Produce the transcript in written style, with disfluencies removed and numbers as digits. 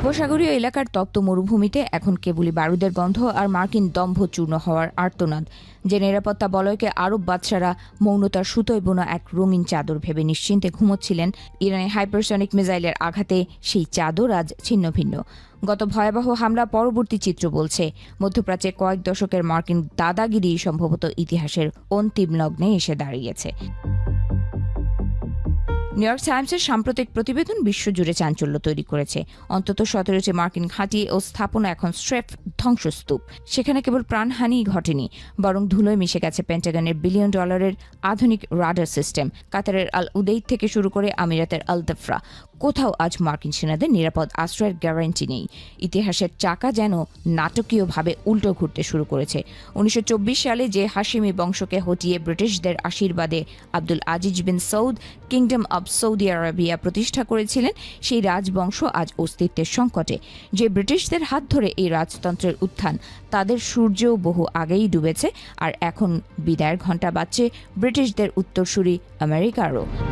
উপসাগরীয় এলাকার তপ্ত মরুভূমিতে এখন কেবলই বারুদের গন্ধ আর মার্কিন দম্ভ চূর্ণ হওয়ার আর্তনাদ। যে নিরাপত্তা বলয়কে আরব বাদশারা মৌনতার সুতোয় বোনা এক রঙিন চাদর ভেবে নিশ্চিন্তে ঘুমোচ্ছিলেন, ইরানের হাইপারসনিক মিসাইলের আঘাতে সেই চাদর আজ ছিন্ন ভিন্ন। গত ভয়াবহ হামলা পরবর্তী চিত্র বলছে, মধ্যপ্রাচ্যে কয়েক দশকের মার্কিন দাদাগিরি সম্ভবত ইতিহাসের অন্তিম লগ্নে এসে দাঁড়িয়েছে। নিউ ইয়র্ক টাইমসের সাম্প্রতিক প্রতিবেদন বিশ্বজুড়ে চাঞ্চল্য তৈরি করেছে। অন্তত 17টি মার্কিন ঘাঁটি ও স্থাপনা এখন স্রেফ ধ্বংসস্তূপ। সেখানে কেবল প্রাণহানিই ঘটেনি, বরং ধুলোয় মিশে গেছে পেন্টাগনের $বিলিয়ন আধুনিক রাডার সিস্টেম। কাতারের আল উদেইদ থেকে শুরু করে আমিরাতের আল দফরা, কোথাও আজ মার্কিন সেনাদের নিরাপদ আশ্রয়ের গ্যারান্টি নেই। ইতিহাসের চাকা যেন নাটকীয়ভাবে উল্টো ঘুরতে শুরু করেছে। 1924 সালে যে হাশিমি বংশকে হটিয়ে ব্রিটিশদের আশীর্বাদে Abdul Aziz bin Saud kingdom of Saudi Arabia প্রতিষ্ঠা করেছিলেন, সেই রাজবংশ আজ অস্তিত্বের সংকটে। যে ব্রিটিশদের হাত ধরে এই রাজতন্ত্রের উত্থান, তাদের সূর্যও বহু আগেই ডুবেছে, আর এখন বিদায়ের ঘণ্টা বাজছে ব্রিটিশদের উত্তরসূরি আমেরিকারও।